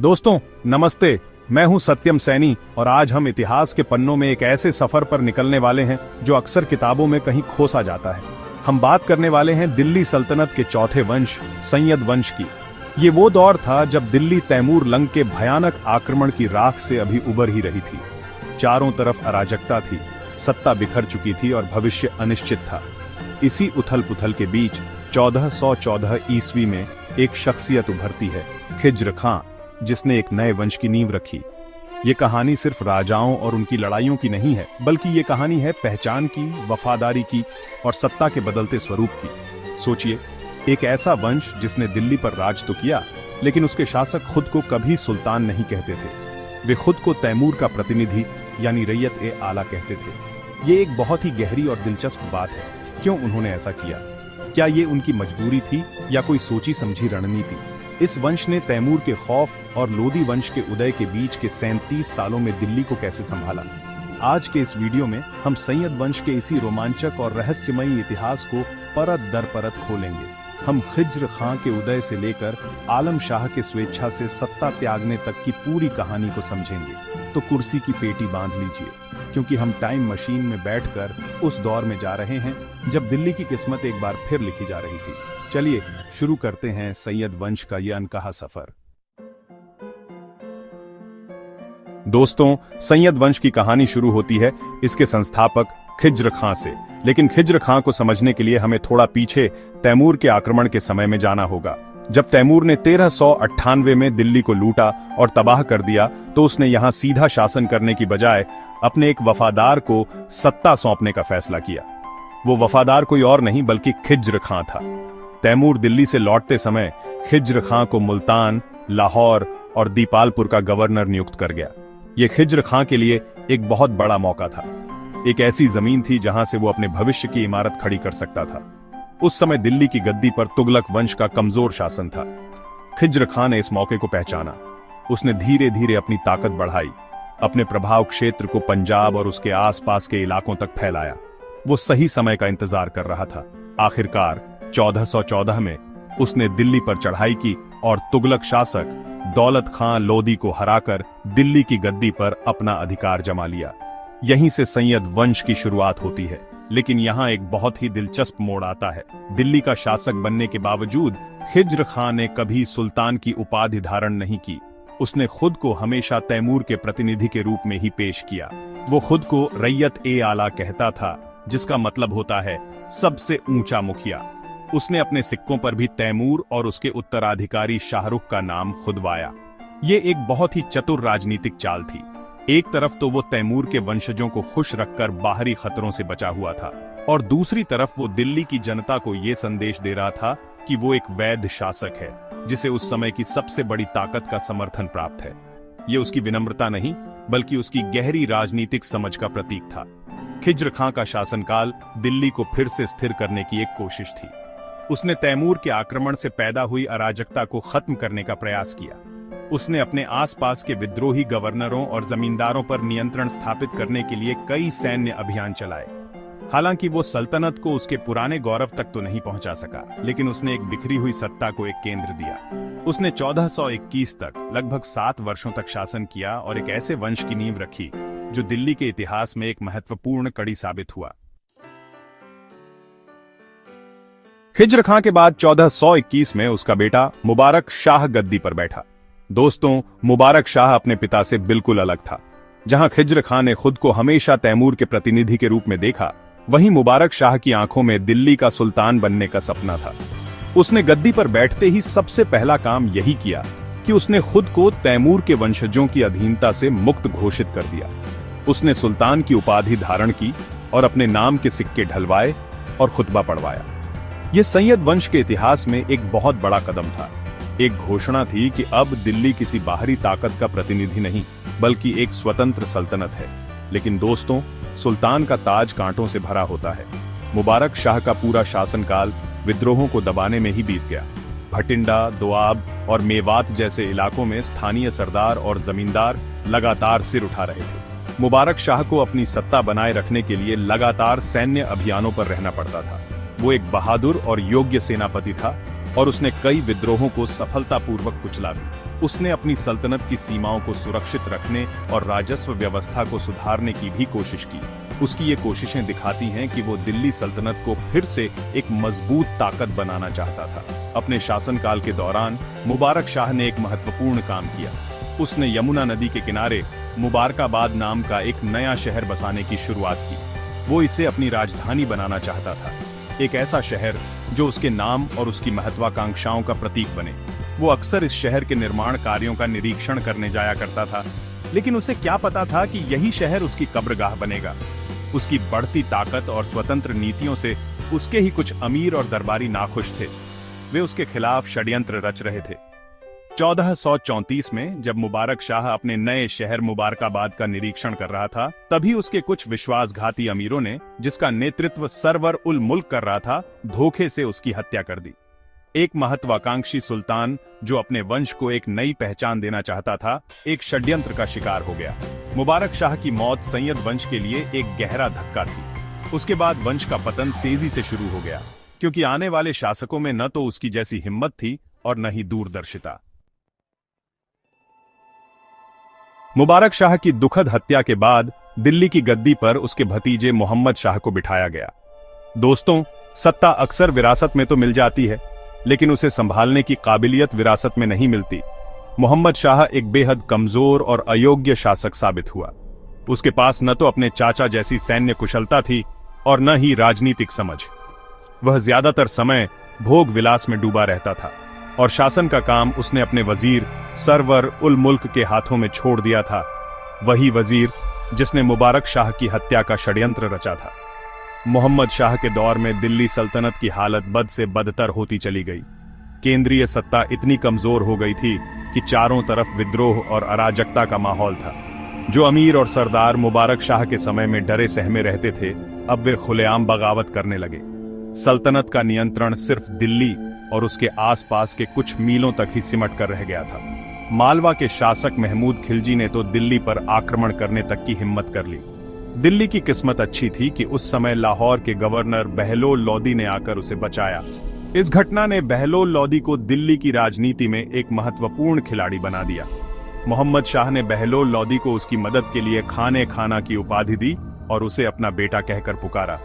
दोस्तों नमस्ते। मैं हूं सत्यम सैनी और आज हम इतिहास के पन्नों में एक ऐसे सफर पर निकलने वाले हैं जो अक्सर किताबों में कहीं खोसा जाता है। हम बात करने वाले हैं दिल्ली सल्तनत के चौथे वंश सैयद वंश की। ये वो दौर था जब दिल्ली तैमूर लंग के भयानक आक्रमण की राख से अभी उबर ही रही थी। चारों तरफ अराजकता थी, सत्ता बिखर चुकी थी और भविष्य अनिश्चित था। इसी उथल पुथल के बीच 1414 ईस्वी में एक शख्सियत उभरती है, खिज्र खां, जिसने एक नए वंश की नींव रखी। ये कहानी सिर्फ राजाओं और उनकी लड़ाइयों की नहीं है, बल्कि ये कहानी है पहचान की, वफादारी की और सत्ता के बदलते स्वरूप की। सोचिए, एक ऐसा वंश जिसने दिल्ली पर राज तो किया, लेकिन उसके शासक खुद को कभी सुल्तान नहीं कहते थे। वे खुद को तैमूर का प्रतिनिधि यानी रैयत-ए-आला कहते थे। ये एक बहुत ही गहरी और दिलचस्प बात है। क्यों उन्होंने ऐसा किया? क्या ये उनकी मजबूरी थी या कोई सोची समझी रणनीति? इस वंश ने तैमूर के खौफ और लोदी वंश के उदय के बीच के 37 सालों में दिल्ली को कैसे संभाला? आज के इस वीडियो में हम सैयद वंश के इसी रोमांचक और रहस्यमयी इतिहास को परत दर परत खोलेंगे। हम खिज्र खां के उदय से लेकर आलम शाह के स्वेच्छा से सत्ता त्यागने तक की पूरी कहानी को समझेंगे। तो कुर्सी की पेटी बांध लीजिए, क्योंकि हम टाइम मशीन में बैठकर उस दौर में जा रहे हैं जब दिल्ली की किस्मत एक बार फिर लिखी जा रही थी। चलिए शुरू करते हैं सैयद वंश का यह अनकहा सफर। दोस्तों, सैयद वंश की कहानी शुरू होती है इसके संस्थापक खिज्र खां से। लेकिन खिज्र खां को समझने के लिए हमें थोड़ा पीछे तैमूर के आक्रमण के समय में जाना होगा। जब तैमूर ने 1398 में दिल्ली को लूटा और तबाह कर दिया, तो उसने यहां सीधा शासन करने की बजाय अपने एक वफादार को सत्ता सौंपने का फैसला किया। वो वफादार कोई और नहीं बल्कि खिज्र खां था। तैमूर दिल्ली से लौटते समय खिज्र खां को मुल्तान, लाहौर और दीपालपुर का गवर्नर नियुक्त कर गया। ये खिज्र खां के लिए एक बहुत बड़ा मौका था। एक ऐसी जमीन थी जहां से वो अपने भविष्य की इमारत खड़ी कर सकता था। उस समय दिल्ली की गद्दी पर तुगलक वंश का कमजोर शासन था। खिज्र खां ने इस मौके को पहचाना। उसने धीरे धीरे अपनी ताकत बढ़ाई, अपने प्रभाव क्षेत्र को पंजाब और उसके आसपास के इलाकों तक फैलाया। वो सही समय का इंतजार कर रहा था। आखिरकार 1414 में उसने दिल्ली पर चढ़ाई की और तुगलक शासक दौलत खां लोदी को हराकर दिल्ली की गद्दी पर अपना अधिकार जमा लिया। यहीं से सैयद वंश की शुरुआत होती है। लेकिन यहाँ एक बहुत ही दिलचस्प मोड़ आता है। दिल्ली का शासक बनने के बावजूद खिज्र खां ने कभी सुल्तान की उपाधि धारण नहीं की। उसने खुद को हमेशा तैमूर के प्रतिनिधि के रूप में ही पेश किया। वो खुद को रैयत-ए-आला कहता था, जिसका मतलब होता है सबसे ऊंचा मुखिया। उसने अपने सिक्कों पर भी तैमूर और उसके उत्तराधिकारी शाहरुख का नाम खुदवाया। ये एक बहुत ही चतुर राजनीतिक चाल थी। एक तरफ तो वो तैमूर के वंशजों को खुश रखकर बाहरी खतरों से बचा हुआ था, और दूसरी तरफ वो दिल्ली की जनता को ये संदेश दे रहा था कि वो एक वैध शासक है, जिसे उस समय की सबसे बड़ी ताकत का समर्थन प्राप्त है। ये उसकी विनम्रता नहीं, बल्कि उसकी गहरी राजनीतिक समझ का प्रतीक था। खिज्र खां का शासनकाल दिल्ली को फिर से स्थिर करने की एक कोशिश थी। उसने तैमूर के आक्रमण से पैदा हुई अराजकता को खत्म करने का प्रयास किया। उसने अपने आसपास के विद्रोही गवर्नरों और जमींदारों पर नियंत्रण स्थापित करने के लिए कई सैन्य अभियान चलाए। हालांकि वो सल्तनत को उसके पुराने गौरव तक तो नहीं पहुंचा सका, लेकिन उसने एक बिखरी हुई सत्ता को एक केंद्र दिया। उसने 1421 तक लगभग 7 वर्षों तक शासन किया और एक ऐसे वंश की नींव रखी जो दिल्ली के इतिहास में एक महत्वपूर्ण कड़ी साबित हुआ। खिज्र खां के बाद 1421 में उसका बेटा मुबारक शाह गद्दी पर बैठा। दोस्तों, मुबारक शाह अपने पिता से बिल्कुल अलग था। जहां खिज्र खां ने खुद को हमेशा तैमूर के प्रतिनिधि के रूप में देखा, वहीं मुबारक शाह की आंखों में दिल्ली का सुल्तान बनने का सपना था। उसने गद्दी पर बैठते ही सबसे पहला काम यही किया कि उसने खुद को तैमूर के वंशजों की अधीनता से मुक्त घोषित कर दिया। उसने सुल्तान की उपाधि धारण की और अपने नाम के सिक्के ढलवाए और खुतबा पढ़वाया। यह सैयद वंश के इतिहास में एक बहुत बड़ा कदम था। एक घोषणा थी कि अब दिल्ली किसी बाहरी ताकत का प्रतिनिधि नहीं, बल्कि एक स्वतंत्र सल्तनत है। लेकिन दोस्तों, सुल्तान का ताज कांटों से भरा होता है। मुबारक शाह का पूरा शासनकाल विद्रोहों को दबाने में ही बीत गया। भटिंडा, दोआब और मेवात जैसे इलाकों में स्थानीय सरदार और जमींदार लगातार सिर उठा रहे थे। मुबारक शाह को अपनी सत्ता बनाए रखने के लिए लगातार सैन्य अभियानों पर रहना पड़ता था। वो एक बहादुर और योग्य सेनापति था, और उसने कई विद्रोहों को सफलतापूर्वक कुचला भी। उसने अपनी सल्तनत की सीमाओं को सुरक्षित रखने और राजस्व व्यवस्था को सुधारने की भी कोशिश की। उसकी ये कोशिशें दिखाती हैं कि वो दिल्ली सल्तनत को फिर से एक मजबूत ताकत बनाना चाहता था। अपने शासनकाल के दौरान मुबारक शाह ने एक महत्वपूर्ण काम किया। उसने यमुना नदी के किनारे मुबारकाबाद नाम का एक नया शहर बसाने की शुरुआत की। वो इसे अपनी राजधानी बनाना चाहता था, एक ऐसा शहर जो उसके नाम और उसकी महत्वाकांक्षाओं का प्रतीक बने। वो अक्सर इस शहर के निर्माण कार्यों का निरीक्षण करने जाया करता था, लेकिन उसे क्या पता था कि यही शहर उसकी कब्रगाह बनेगा। उसकी बढ़ती ताकत और स्वतंत्र नीतियों से उसके ही कुछ अमीर और दरबारी नाखुश थे। वे उसके खिलाफ षड्यंत्र रच रहे थे। 1434 में जब मुबारक शाह अपने नए शहर मुबारकाबाद का निरीक्षण कर रहा था, तभी उसके कुछ विश्वासघाती अमीरों ने, जिसका नेतृत्व सरवर उल मुल्क कर रहा था, धोखे से उसकी हत्या कर दी। एक महत्वाकांक्षी सुल्तान जो अपने वंश को एक नई पहचान देना चाहता था, एक षड्यंत्र का शिकार हो गया। मुबारक शाह की मौत सैयद वंश के लिए एक गहरा धक्का थी। उसके बाद वंश का पतन तेजी से शुरू हो गया, क्योंकि आने वाले शासकों में न तो उसकी जैसी हिम्मत थी और न ही दूरदर्शिता। मुबारक शाह की दुखद हत्या के बाद दिल्ली की गद्दी पर उसके भतीजे मोहम्मद शाह को बिठाया गया। दोस्तों, सत्ता अक्सर विरासत में तो मिल जाती है, लेकिन उसे संभालने की काबिलियत विरासत में नहीं मिलती। मोहम्मद शाह एक बेहद कमजोर और अयोग्य शासक साबित हुआ। उसके पास न तो अपने चाचा जैसी सैन्य कुशलता थी और न ही राजनीतिक समझ। वह ज्यादातर समय भोग विलास में डूबा रहता था और शासन का काम उसने अपने वजीर सरवर उल मुल्क के हाथों में छोड़ दिया था। वही वजीर जिसने मुबारक शाह की हत्या का षड्यंत्र रचा था। मोहम्मद शाह के दौर में दिल्ली सल्तनत की हालत बद से बदतर होती चली गई। केंद्रीय सत्ता इतनी कमजोर हो गई थी कि चारों तरफ विद्रोह और अराजकता का माहौल था। जो अमीर और सरदार मुबारक शाह के समय में डरे सहमे रहते थे, अब वे खुलेआम बगावत करने लगे। सल्तनत का नियंत्रण सिर्फ दिल्ली और उसके आसपास के कुछ मीलों तक ही सिमट कर रह गया था। मालवा के शासक महमूद खिलजी ने तो दिल्ली पर आक्रमण करने तक की हिम्मत कर ली। दिल्ली की किस्मत अच्छी थी कि उस समय लाहौर के गवर्नर बहलोल लोदी ने आकर उसे बचाया। इस घटना ने बहलोल लोदी को दिल्ली की राजनीति में एक महत्वपूर्ण खिलाड़ी बना दिया। मोहम्मद शाह ने बहलोल लोदी को उसकी मदद के लिए खाने खाना की उपाधि दी और उसे अपना बेटा कहकर पुकारा।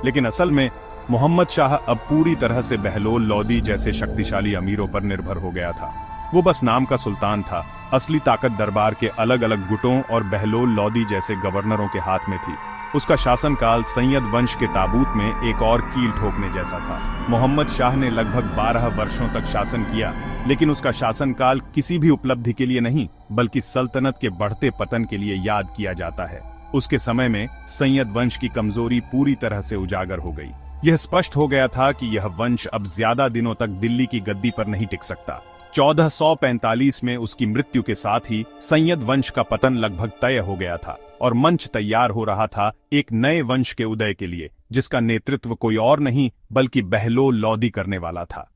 लेकिन असल में मोहम्मद शाह अब पूरी तरह से बहलोल लोदी जैसे शक्तिशाली अमीरों पर निर्भर हो गया था। वो बस नाम का सुल्तान था। असली ताकत दरबार के अलग अलग गुटों और बहलोल लोदी जैसे गवर्नरों के हाथ में थी। उसका शासनकाल सैयद वंश के ताबूत में एक और कील ठोकने जैसा था। मोहम्मद शाह ने लगभग 12 वर्षों तक शासन किया, लेकिन उसका शासनकाल किसी भी उपलब्धि के लिए नहीं, बल्कि सल्तनत के बढ़ते पतन के लिए याद किया जाता है। उसके समय में सैयद वंश की कमजोरी पूरी तरह से उजागर हो गई। यह स्पष्ट हो गया था कि यह वंश अब ज्यादा दिनों तक दिल्ली की गद्दी पर नहीं टिक सकता। 1445 में उसकी मृत्यु के साथ ही सैयद वंश का पतन लगभग तय हो गया था और मंच तैयार हो रहा था एक नए वंश के उदय के लिए, जिसका नेतृत्व कोई और नहीं बल्कि बहलोल लोदी करने वाला था।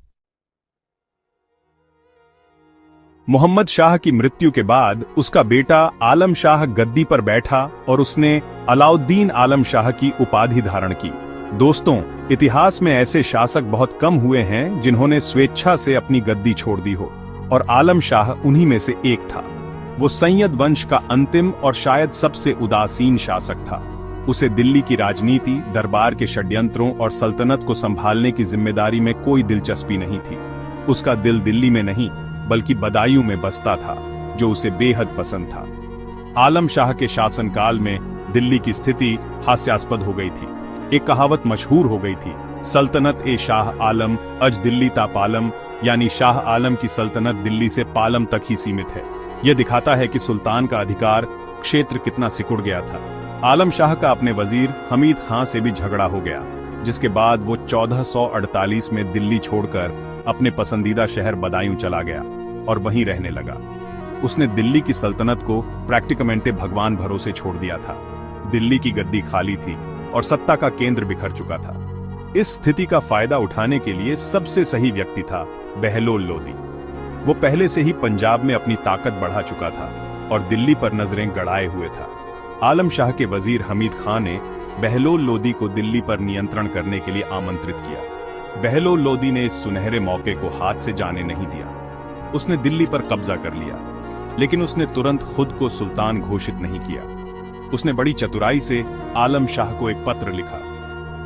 मोहम्मद शाह की मृत्यु के बाद उसका बेटा आलम शाह गद्दी पर बैठा और उसने अलाउद्दीन आलम शाह की उपाधि धारण की। दोस्तों, इतिहास में ऐसे शासक बहुत कम हुए हैं जिन्होंने स्वेच्छा से अपनी गद्दी छोड़ दी हो, और आलम शाह उन्हीं में से एक था। वो सैयद वंश का अंतिम और शायद सबसे उदासीन शासक था। उसे दिल्ली की राजनीति, दरबार के षड्यंत्रों और सल्तनत को संभालने की जिम्मेदारी में कोई दिलचस्पी नहीं थी। उसका दिल दिल्ली में नहीं बल्कि बदायूं में बसता था, जो उसे बेहद पसंद था। आलम शाह के शासनकाल में दिल्ली की स्थिति हास्यास्पद हो गई थी। एक कहावत मशहूर हो गई थी, सल्तनत ए शाह आलम अज दिल्ली ता पालम, यानी शाह आलम की सल्तनत दिल्ली से पालम तक ही सीमित है। यह दिखाता है कि सुल्तान का अधिकार क्षेत्र कितना सिकुड़ गया था। आलम शाह का अपने वजीर हमीद खां से भी झगड़ा हो गया, जिसके बाद वो 1448 में दिल्ली छोड़कर अपने पसंदीदा शहर बदायूं चला गया और वहीं रहने लगा। उसने दिल्ली की सल्तनत को प्रैक्टिकमेंटे भगवान भरोसे छोड़ दिया था। दिल्ली की गद्दी खाली थी और सत्ता का केंद्र बिखर चुका था। इस स्थिति का फायदा उठाने के लिए सबसे सही व्यक्ति था बहलोल लोदी। वो पहले से ही पंजाब में अपनी ताकत बढ़ा चुका था और दिल्ली पर नजरें गड़ाए हुए था। आलम शाह के वजीर हमीद खां ने बहलोल लोदी को दिल्ली पर नियंत्रण करने के लिए आमंत्रित किया। बहलोल लोदी ने इस सुनहरे मौके को हाथ से जाने नहीं दिया। उसने दिल्ली पर कब्जा कर लिया, लेकिन उसने तुरंत खुद को सुल्तान घोषित नहीं किया। उसने बड़ी चतुराई से आलम शाह को एक पत्र लिखा।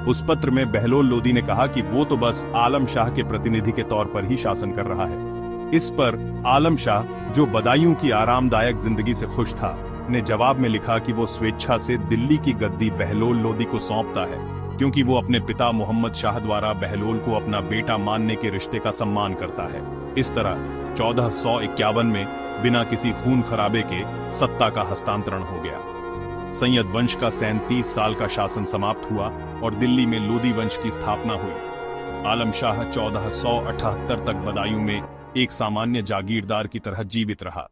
उस पत्र में बहलोल लोदी ने कहा कि वो तो बस आलम शाह के प्रतिनिधि के तौर पर ही शासन कर रहा है। इस पर आलम शाह, जो बदायूं की आरामदायक जिंदगी से खुश था, ने जवाब में लिखा कि वो स्वेच्छा से दिल्ली की गद्दी बहलोल लोदी को सौंपता है, क्योंकि वो अपने पिता मोहम्मद शाह द्वारा बहलोल को अपना बेटा मानने के रिश्ते का सम्मान करता है। इस तरह 1451 में बिना किसी खून खराबे के सत्ता का हस्तांतरण हो गया। सैयद वंश का 37 साल का शासन समाप्त हुआ और दिल्ली में लोदी वंश की स्थापना हुई। आलम शाह 1478 तक बदायूं में एक सामान्य जागीरदार की तरह जीवित रहा।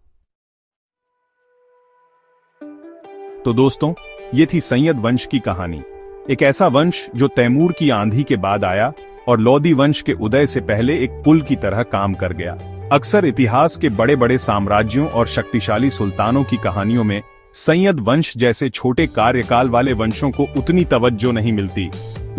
तो दोस्तों, ये थी सैयद वंश की कहानी। एक ऐसा वंश जो तैमूर की आंधी के बाद आया और लोदी वंश के उदय से पहले एक पुल की तरह काम कर गया। अक्सर इतिहास के बड़े बड़े साम्राज्यों और शक्तिशाली सुल्तानों की कहानियों में सैयद वंश जैसे छोटे कार्यकाल वाले वंशों को उतनी तवज्जो नहीं मिलती,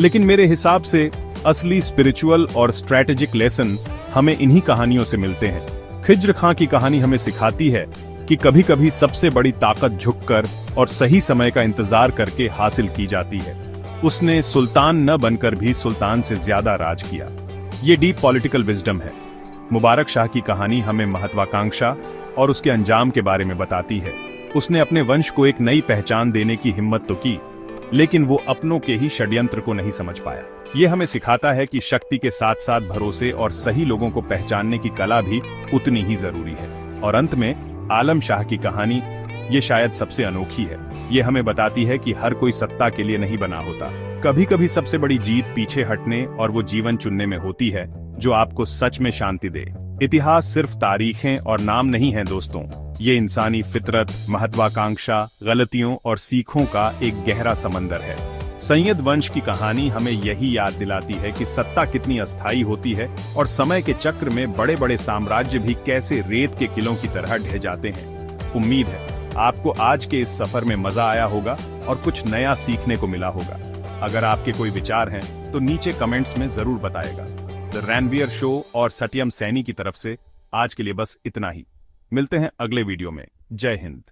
लेकिन मेरे हिसाब से असली स्पिरिचुअल और स्ट्रैटेजिक लेसन हमें इन्हीं कहानियों से मिलते हैं। खिज्र खां की कहानी हमें सिखाती है कि कभी कभी सबसे बड़ी ताकत झुककर और सही समय का इंतजार करके हासिल की जाती है। उसने सुल्तान न बनकर भी सुल्तान से ज्यादा राज किया। ये डीप पॉलिटिकल विजडम है। मुबारक शाह की कहानी हमें महत्वाकांक्षा और उसके अंजाम के बारे में बताती है। उसने अपने वंश को एक नई पहचान देने की हिम्मत तो की, लेकिन वो अपनों के ही षड्यंत्र को नहीं समझ पाया। ये हमें सिखाता है कि शक्ति के साथ साथ भरोसे और सही लोगों को पहचानने की कला भी उतनी ही जरूरी है। और अंत में आलम शाह की कहानी, ये शायद सबसे अनोखी है। ये हमें बताती है कि हर कोई सत्ता के लिए नहीं बना होता। कभी कभी सबसे बड़ी जीत पीछे हटने और वो जीवन चुनने में होती है जो आपको सच में शांति दे। इतिहास सिर्फ तारीखें और नाम नहीं है दोस्तों, ये इंसानी फितरत, महत्वाकांक्षा, गलतियों और सीखों का एक गहरा समंदर है। सैयद वंश की कहानी हमें यही याद दिलाती है कि सत्ता कितनी अस्थायी होती है और समय के चक्र में बड़े बड़े साम्राज्य भी कैसे रेत के किलों की तरह ढह जाते हैं। उम्मीद है आपको आज के इस सफर में मजा आया होगा और कुछ नया सीखने को मिला होगा। अगर आपके कोई विचार हैं तो नीचे कमेंट्स में जरूर बताएगा। द रणवीर शो और सत्यम सैनी की तरफ से आज के लिए बस इतना ही। मिलते हैं अगले वीडियो में। जय हिंद।